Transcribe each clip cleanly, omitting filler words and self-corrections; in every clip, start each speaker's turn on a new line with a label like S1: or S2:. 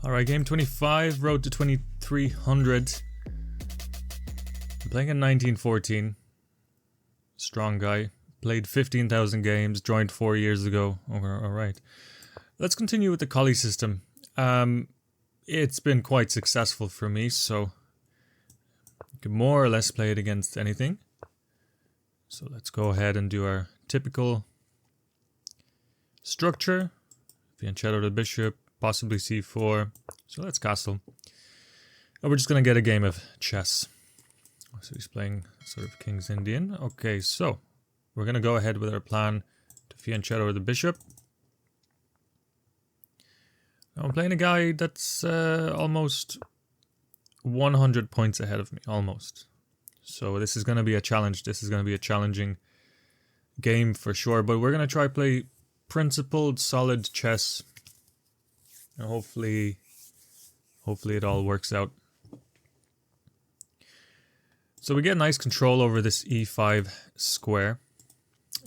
S1: Alright, game 25, road to 2300. I'm playing in 1914. Strong guy. Played 15,000 games, joined 4 years ago. Alright. Let's continue with the Colle system. It's been quite successful for me, so you can more or less play it against anything. So let's go ahead and do our typical structure. Fianchetto the bishop, possibly c4. So let's castle. And we're just going to get a game of chess. So he's playing sort of King's Indian. Okay, so we're going to go ahead with our plan to fianchetto the bishop. Now I'm playing a guy that's almost 100 points ahead of me, almost. So this is going to be a challenge. This is going to be a challenging game for sure. But we're going to try play principled, solid chess. And hopefully it all works out. So we get nice control over this e5 square.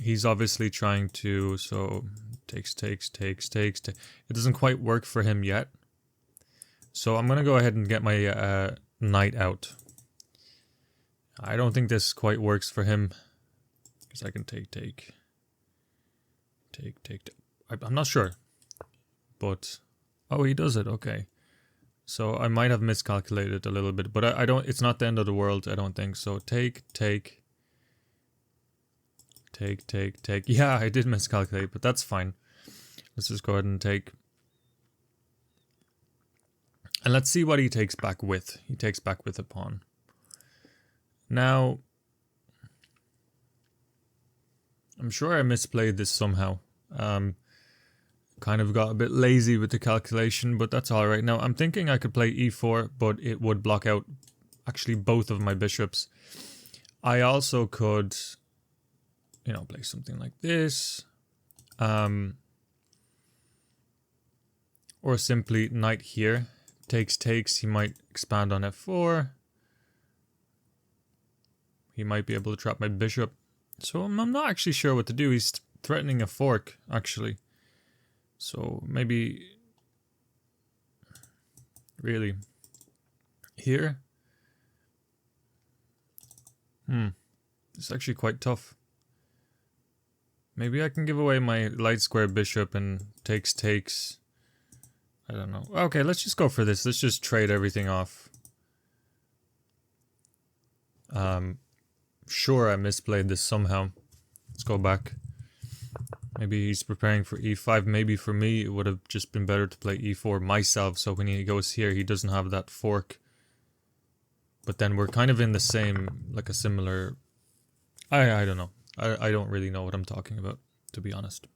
S1: He's obviously trying to, so takes. It doesn't quite work for him yet. So I'm going to go ahead and get my knight out. I don't think this quite works for him. Because I can take. I'm not sure. But, oh, he does it, okay. So I might have miscalculated a little bit, but I don't, it's not the end of the world, I don't think. So take. Yeah, I did miscalculate, but that's fine. Let's just go ahead and take. And let's see what he takes back with. He takes back with a pawn. Now, I'm sure I misplayed this somehow. Kind of got a bit lazy with the calculation, but that's alright. Now, I'm thinking I could play e4, but it would block out actually both of my bishops. I also could, you know, play something like this. Or simply knight here. Takes. He might expand on f4. He might be able to trap my bishop. So I'm not actually sure what to do. He's threatening a fork, actually. So maybe really here. It's actually quite tough. Maybe I can give away my light square bishop and takes. I don't know. Okay, let's just go for this. Let's just trade everything off. Sure, I misplayed this somehow. Let's go back. Maybe he's preparing for e5. Maybe for me, it would have just been better to play e4 myself. So when he goes here, he doesn't have that fork. But then we're kind of in the same, like a similar... I don't know. I don't really know what I'm talking about, to be honest.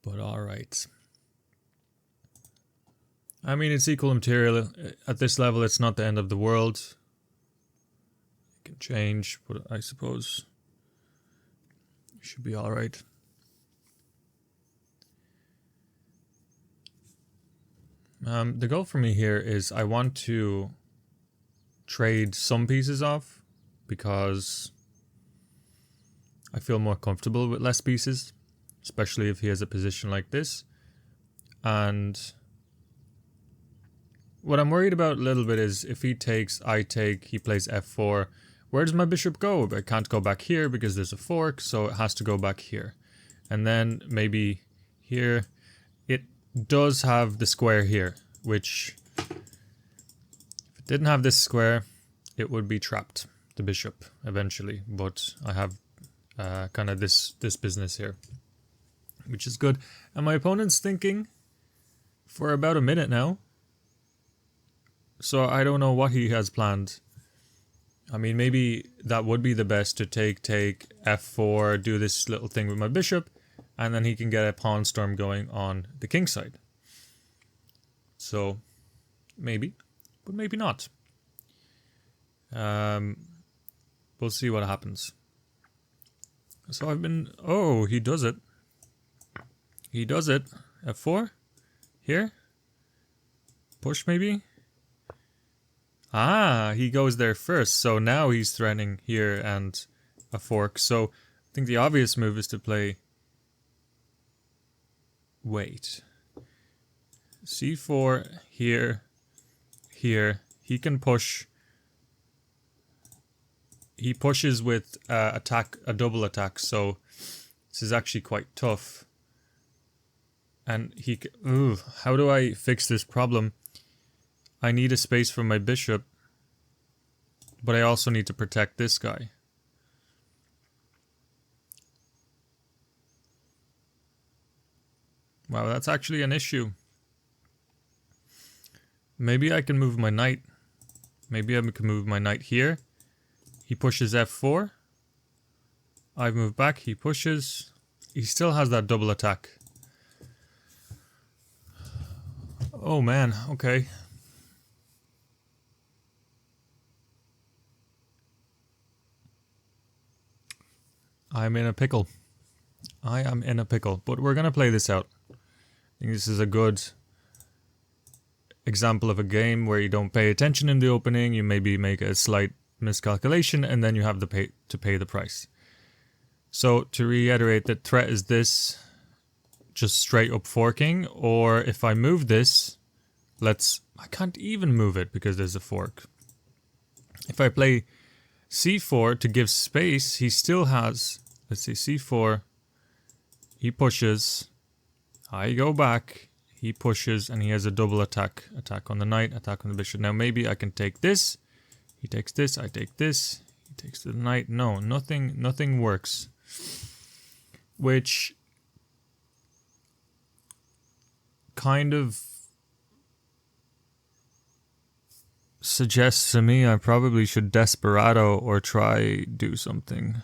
S1: But alright. I mean, it's equal material. At this level, it's not the end of the world. It can change, but I suppose... should be alright. The goal for me here is I want to trade some pieces off because I feel more comfortable with less pieces, especially if he has a position like this. And what I'm worried about a little bit is if he takes, I take, he plays f4. Where does my bishop go? I can't go back here because there's a fork, so it has to go back here. And then maybe here. It does have the square here, which if it didn't have this square, it would be trapped, the bishop, eventually. But I have kind of this business here, which is good. And my opponent's thinking for about a minute now. So I don't know what he has planned. I mean, maybe that would be the best to take f4, do this little thing with my bishop, and then he can get a pawn storm going on the king side. So, maybe, but maybe not. We'll see what happens. So I've been... Oh, he does it. He does it. f4? Here? Push, maybe? Ah, he goes there first, so now he's threatening here and a fork. So I think the obvious move is to play... Wait. c4, here, here. He can push. He pushes with attack, a double attack, so this is actually quite tough. And he... Ooh, how do I fix this problem? I need a space for my bishop, but I also need to protect this guy. Wow, that's actually an issue. Maybe I can move my knight. Maybe I can move my knight here. He pushes f4. I move back, he pushes. He still has that double attack. Oh man, okay. I'm in a pickle. I am in a pickle, but we're gonna play this out. I think this is a good example of a game where you don't pay attention in the opening, you maybe make a slight miscalculation, and then you have to pay the price. So to reiterate, the threat is this, just straight up forking, or if I move this, I can't even move it because there's a fork. If I play c4 to give space, he still has, let's see, c4, he pushes, I go back, he pushes, and he has a double attack. Attack on the knight, attack on the bishop. Now maybe I can take this, he takes this, I take this, he takes the knight. No, nothing works. Which kind of suggests to me I probably should desperado or try do something.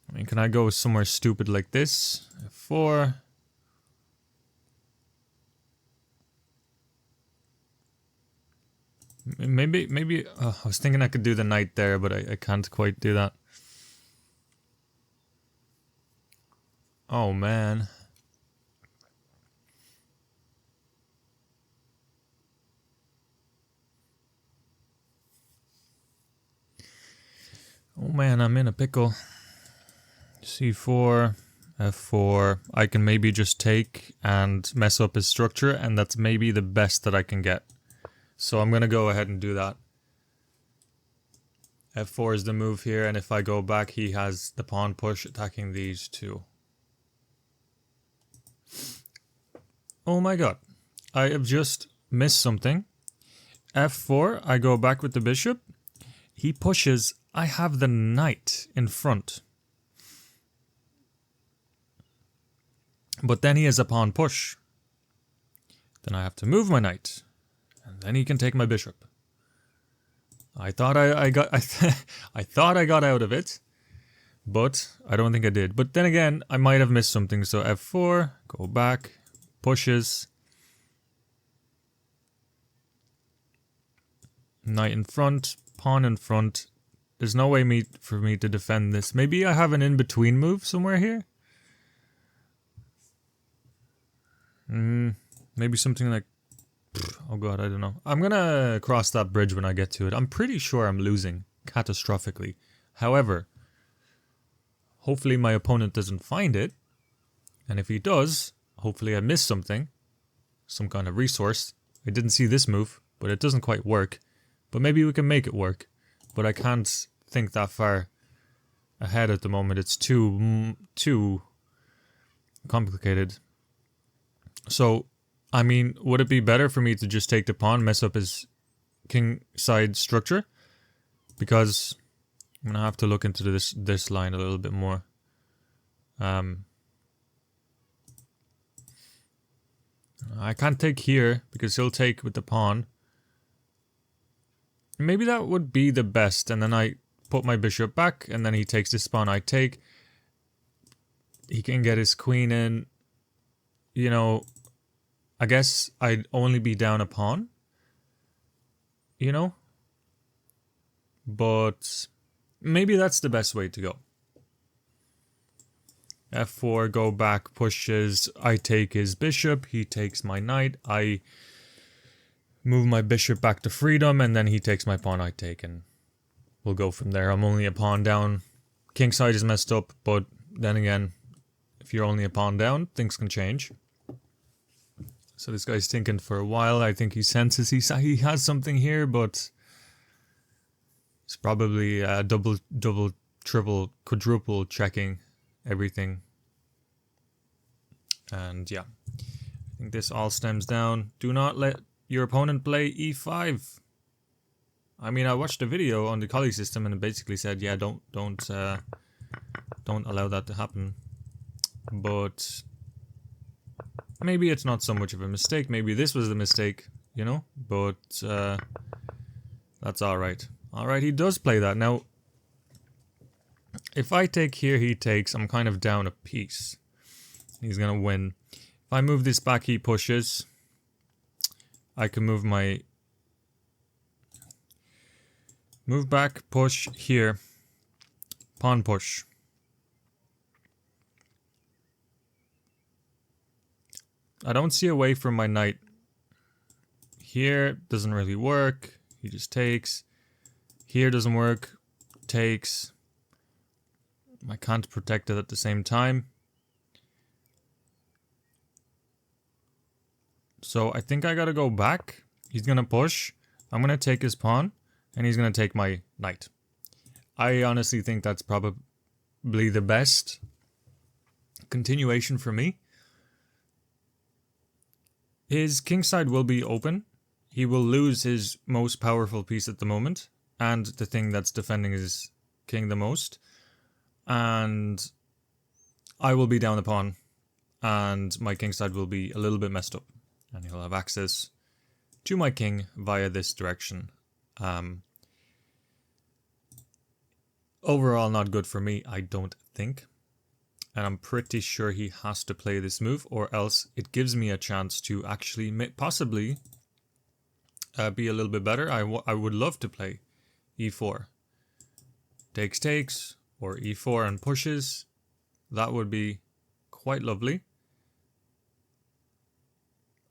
S1: I mean, can I go somewhere stupid like this? F4. Maybe I was thinking I could do the knight there, but I can't quite do that. Oh man. Oh man, I'm in a pickle. c4, f4. I can maybe just take and mess up his structure, and that's maybe the best that I can get. So I'm gonna go ahead and do that. f4 is the move here, and if I go back, he has the pawn push attacking these two. Oh my god. I have just missed something. f4, I go back with the bishop. He pushes. I have the knight in front. But then he has a pawn push. Then I have to move my knight. And then he can take my bishop. I thought I thought I got out of it. But I don't think I did. But then again, I might have missed something. So f4, go back, pushes. Knight in front, pawn in front. There's no way for me to defend this. Maybe I have an in-between move somewhere here? Maybe something like... Oh god, I don't know. I'm gonna cross that bridge when I get to it. I'm pretty sure I'm losing catastrophically. However, hopefully my opponent doesn't find it. And if he does, hopefully I missed something. Some kind of resource. I didn't see this move, but it doesn't quite work. But maybe we can make it work. But I can't think that far ahead at the moment. It's too complicated. So, I mean, would it be better for me to just take the pawn, mess up his king side structure? Because I'm gonna have to look into this line a little bit more. I can't take here because he'll take with the pawn. Maybe that would be the best, and then I put my bishop back, and then he takes this pawn, I take. He can get his queen in. You know, I guess I'd only be down a pawn. You know? But maybe that's the best way to go. f4, go back, pushes, I take his bishop, he takes my knight, I move my bishop back to freedom, and then he takes my pawn, I take, and we'll go from there. I'm only a pawn down. King side is messed up, but then again, if you're only a pawn down, things can change. So this guy's thinking for a while. I think he senses he has something here, but it's probably double, triple, quadruple checking everything. And yeah, I think this all stems down. Do not let your opponent play e5. I mean, I watched a video on the Colle system and it basically said, yeah, don't allow that to happen. But maybe it's not so much of a mistake. Maybe this was the mistake, you know? But that's alright. Alright, he does play that. Now, if I take here, he takes. I'm kind of down a piece. He's gonna win. If I move this back, he pushes. I can move my... Move back, push, here. Pawn push. I don't see a way from my knight. Here doesn't really work. He just takes. Here doesn't work. Takes. I can't protect it at the same time. So I think I gotta go back. He's gonna push. I'm gonna take his pawn. And he's gonna take my knight. I honestly think that's probably the best continuation for me. His kingside will be open. He will lose his most powerful piece at the moment. And the thing that's defending his king the most. And I will be down a pawn. And my kingside will be a little bit messed up. And he'll have access to my king via this direction. Overall, not good for me, I don't think. And I'm pretty sure he has to play this move, or else it gives me a chance to actually possibly be a little bit better. I would love to play e4. Takes, or e4 and pushes. That would be quite lovely.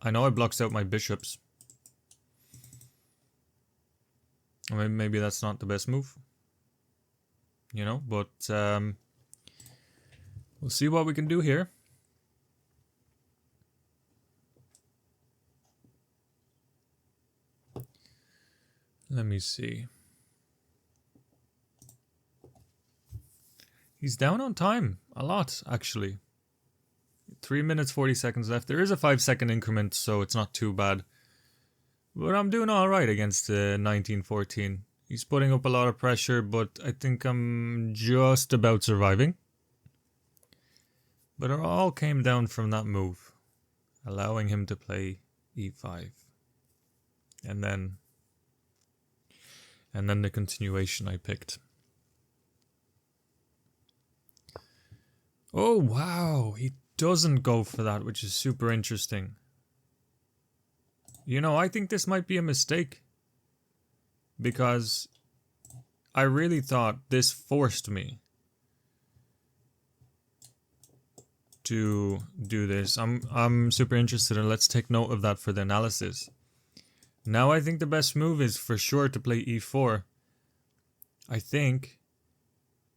S1: I know it blocks out my bishops. Maybe that's not the best move. You know, but we'll see what we can do here. Let me see. He's down on time. A lot, actually. 3 minutes, 40 seconds left. There is a 5-second increment, so it's not too bad. But I'm doing alright against 1914. He's putting up a lot of pressure, but I think I'm just about surviving. But it all came down from that move, allowing him to play e5. And then the continuation I picked. Oh, wow, he doesn't go for that, which is super interesting. You know, I think this might be a mistake. Because I really thought this forced me to do this. I'm super interested, and let's take note of that for the analysis. Now I think the best move is for sure to play e4. I think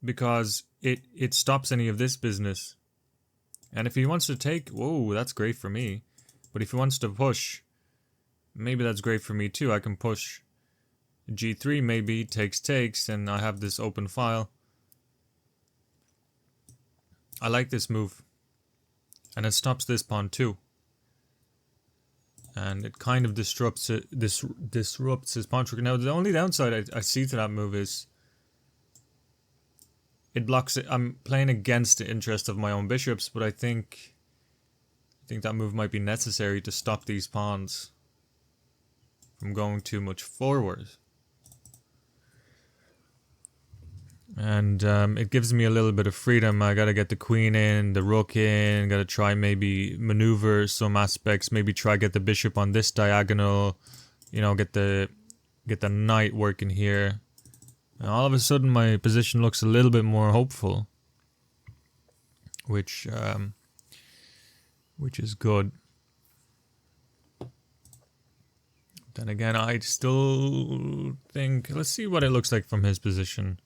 S1: because it stops any of this business. And if he wants to take, whoa, that's great for me. But if he wants to push, maybe that's great for me too. I can push g3 maybe, takes, and I have this open file. I like this move. And it stops this pawn too. And it kind of disrupts his pawn trick. Now the only downside I see to that move is it blocks it. I'm playing against the interest of my own bishops, but I think that move might be necessary to stop these pawns from going too much forward. And it gives me a little bit of freedom. I gotta get the queen in, the rook in, gotta try maybe maneuver some aspects, maybe try get the bishop on this diagonal, you know, get the knight working here. And all of a sudden my position looks a little bit more hopeful. Which is good. Then again, I still think, let's see what it looks like from his position.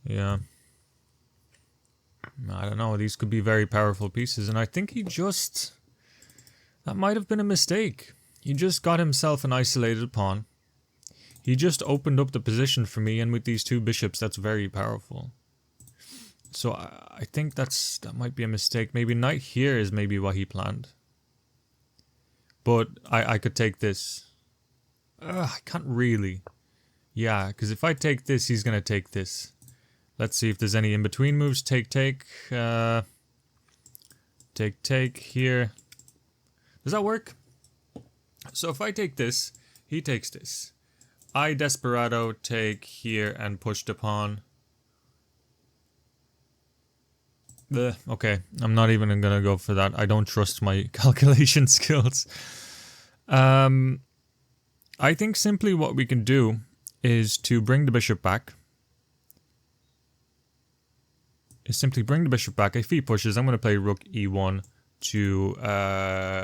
S1: Yeah. I don't know, these could be very powerful pieces, and I think he just That might have been a mistake. He just got himself an isolated pawn. He just opened up the position for me, and with these two bishops, that's very powerful. So I think that might be a mistake. Maybe knight here is maybe what he planned. But I could take this. I can't really. Yeah, because if I take this, he's going to take this. Let's see if there's any in-between moves. Take. Take here. Does that work? So if I take this, he takes this. I desperado take here and push the pawn. Okay, I'm not even gonna go for that. I don't trust my calculation skills. I think simply what we can do is to bring the bishop back. If he pushes, I'm going to play rook e1 to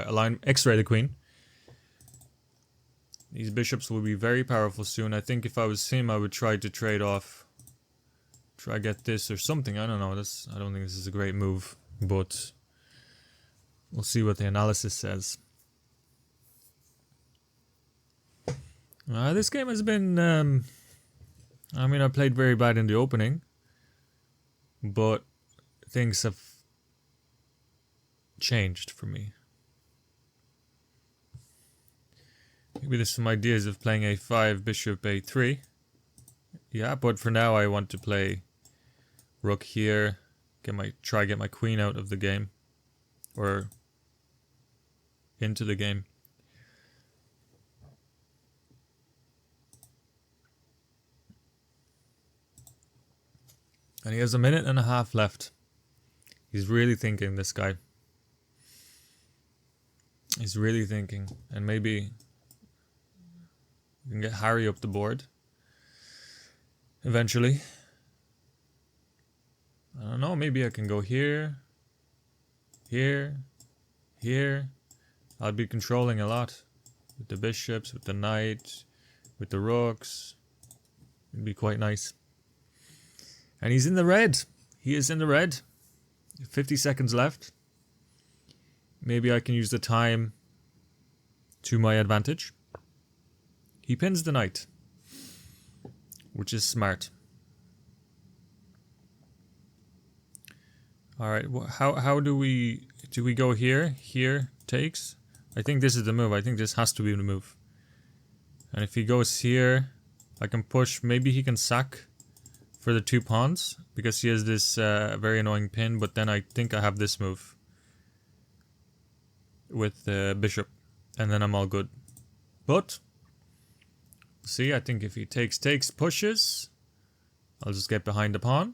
S1: align X-ray the queen. These bishops will be very powerful soon. I think if I was him, I would try to trade off. Try get this or something. I don't know. I don't think this is a great move, but we'll see what the analysis says. This game has been... I mean, I played very bad in the opening, but things have changed for me. Maybe there's some ideas of playing a5, bishop a3. Yeah, but for now I want to play rook here, try get my queen out of the game, or into the game. And he has a minute and a half left. He's really thinking, this guy. He's really thinking. And maybe we can get Harry up the board eventually. I don't know, maybe I can go here, here, here. I'll be controlling a lot. With the bishops, with the knight, with the rooks. It'd be quite nice. And he's in the red. He is in the red. 50 seconds left. Maybe I can use the time to my advantage. He pins the knight, which is smart. All right. How do we go here? Here takes. I think this is the move. I think this has to be the move. And if he goes here, I can push. Maybe he can sack for the 2 pawns, because he has this very annoying pin, but then I think I have this move with the bishop, and then I'm all good. But, see, I think if he takes, pushes, I'll just get behind the pawn.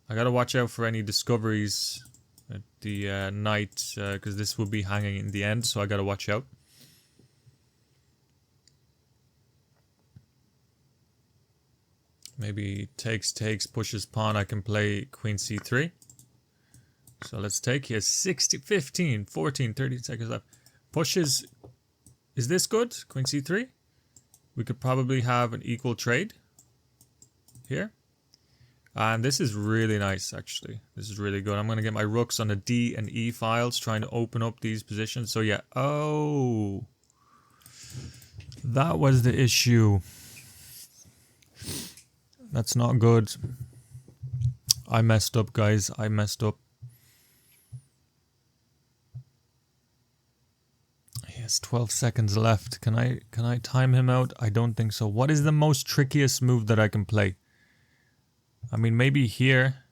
S1: I gotta watch out for any discoveries at the knight, because this will be hanging in the end, so I gotta watch out. Maybe takes, pushes pawn. I can play queen c3. So let's take. He has 60, 15, 14, 13 seconds left. Pushes. Is this good? Queen c3. We could probably have an equal trade here. And this is really nice, actually. This is really good. I'm going to get my rooks on the D and E files, trying to open up these positions. So yeah. Oh. That was the issue. That's not good. I messed up, guys. I messed up. He has 12 seconds left. Can I time him out? I don't think so. What is the most trickiest move that I can play? I mean, maybe here.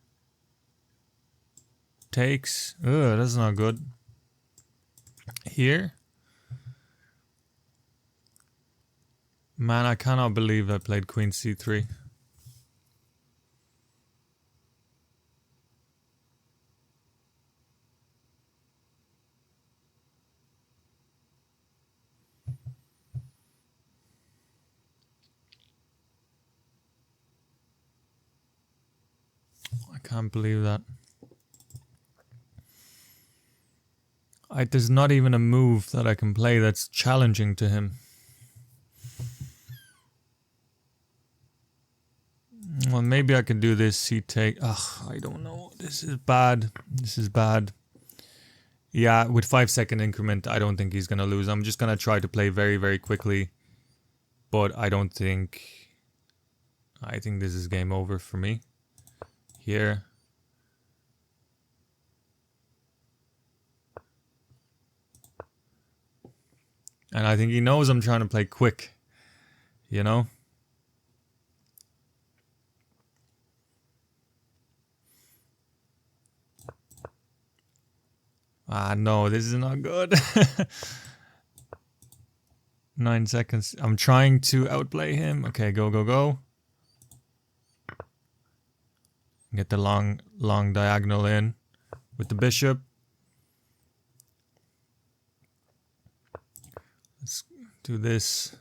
S1: Takes. Ugh, that's not good. Here. Man, I cannot believe I played queen c3. I can't believe that. There's not even a move that I can play that's challenging to him. Well, maybe I can do this. He take... Ugh, I don't know. This is bad. This is bad. Yeah, with 5-second increment, I don't think he's going to lose. I'm just going to try to play very, very quickly. But I don't think... I think this is game over for me. Here. And I think he knows I'm trying to play quick. You know? Ah, no, this is not good. 9 seconds. I'm trying to outplay him. Okay, go, go, go. Get the long diagonal in with the bishop. Let's do this.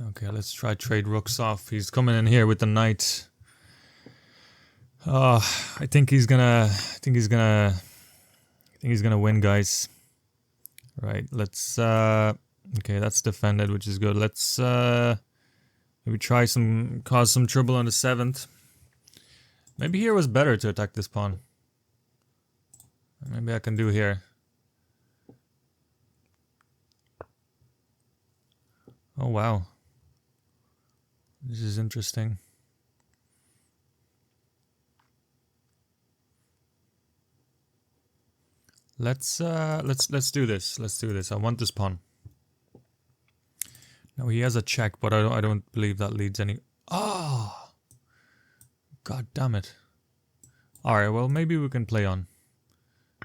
S1: Okay, let's try trade rooks off. He's coming in here with the knight. Oh, I think he's gonna win, guys. Right, let's okay, that's defended, which is good. Let's maybe try cause some trouble on the 7th. Maybe here was better to attack this pawn. Maybe I can do here. Oh wow. This is interesting. Let's do this. Let's do this. I want this pawn. No, he has a check, but I don't believe that leads any. Oh, god damn it! All right, well maybe we can play on.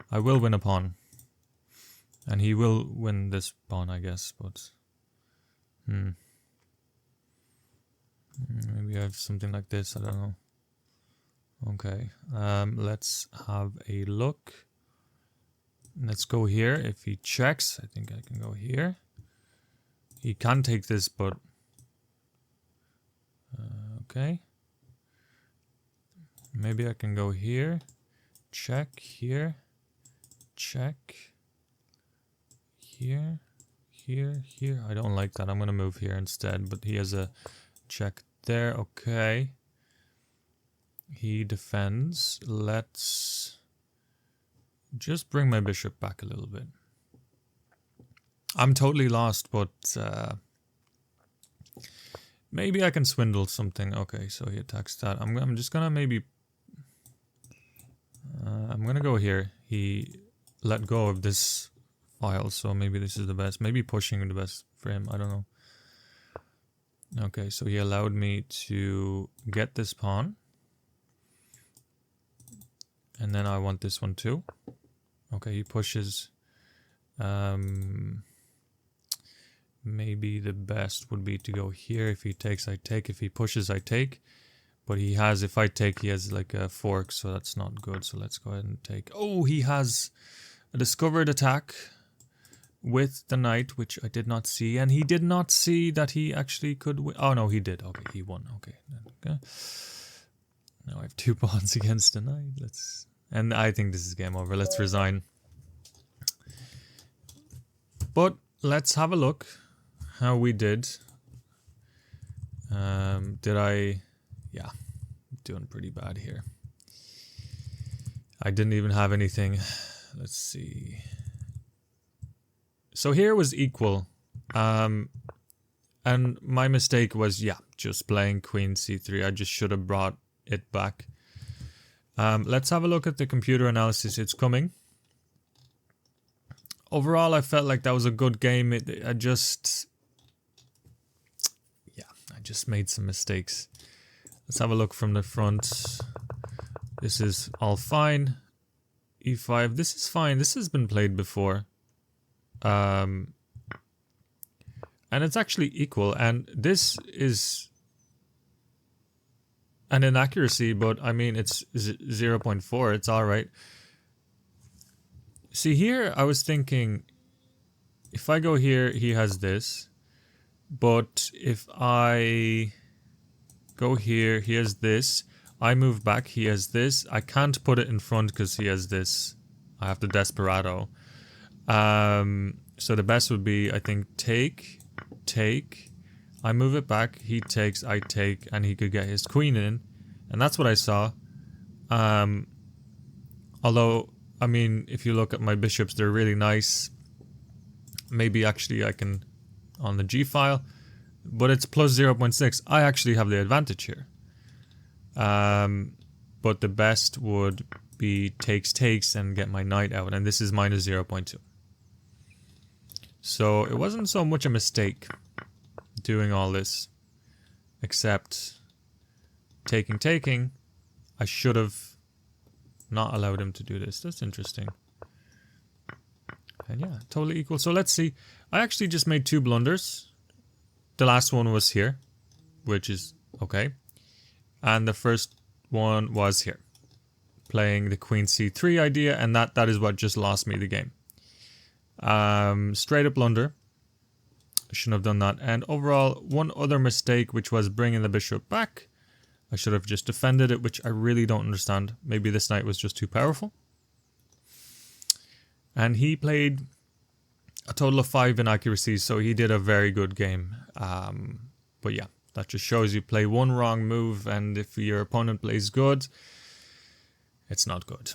S1: I will win a pawn, and he will win this pawn, I guess. But maybe I have something like this. I don't know. Okay, let's have a look. Let's go here. If he checks, I think I can go here. He can take this, but... okay. Maybe I can go here. Check here. Check. Here. Here. Here. I don't like that. I'm going to move here instead, but he has a check there. Okay. He defends. Let's... just bring my bishop back a little bit. I'm totally lost, but maybe I can swindle something. Okay, so he attacks that. I'm just gonna maybe... I'm gonna go here. He let go of this file, so maybe this is the best. Maybe pushing the best for him. I don't know. Okay, so he allowed me to get this pawn. And then I want this one too. Okay, he pushes. Maybe the best would be to go here. If he takes, I take. If he pushes, I take. But he has, if I take, he has like a fork, so that's not good. So let's go ahead and take. Oh, he has a discovered attack with the knight, which I did not see. And he did not see that he actually could win. Oh, no, he did. Okay, he won. Okay. Okay. Now I have 2 pawns against the knight. And I think this is game over. Let's resign. But let's have a look how we did. Yeah, doing pretty bad here. I didn't even have anything. Let's see. So here was equal. And my mistake was, yeah, just playing queen c3. I just should have brought it back. Let's have a look at the computer analysis. It's coming. Overall, I felt like that was a good game. I just made some mistakes. Let's have a look from the front. This is all fine. E5. This is fine. This has been played before. And it's actually equal. And this is an inaccuracy, but I mean, it's 0.4. It's all right. See, here I was thinking, if I go here, he has this. But if I go here, he has this. I move back, he has this. I can't put it in front because he has this. I have the desperado. So the best would be, I think, take, take. I move it back, he takes, I take, and he could get his queen in. And that's what I saw. Although, I mean, if you look at my bishops, they're really nice. Maybe actually I can on the G file, but it's plus 0.6. I actually have the advantage here. But the best would be takes, takes, and get my knight out, and this is minus 0.2. So it wasn't so much a mistake doing all this, except taking, taking. I should have not allowed him to do this. That's interesting. And yeah, totally equal. So let's see. I actually just made 2 blunders. The last one was here, which is okay. And the first one was here, playing the queen c3 idea, and that is what just lost me the game. Straight up blunder. I shouldn't have done that. And overall, one other mistake, which was bringing the bishop back. I should have just defended it, which I really don't understand. Maybe this knight was just too powerful. And he played a total of 5 inaccuracies, so he did a very good game. But yeah, that just shows you play one wrong move, and if your opponent plays good, it's not good.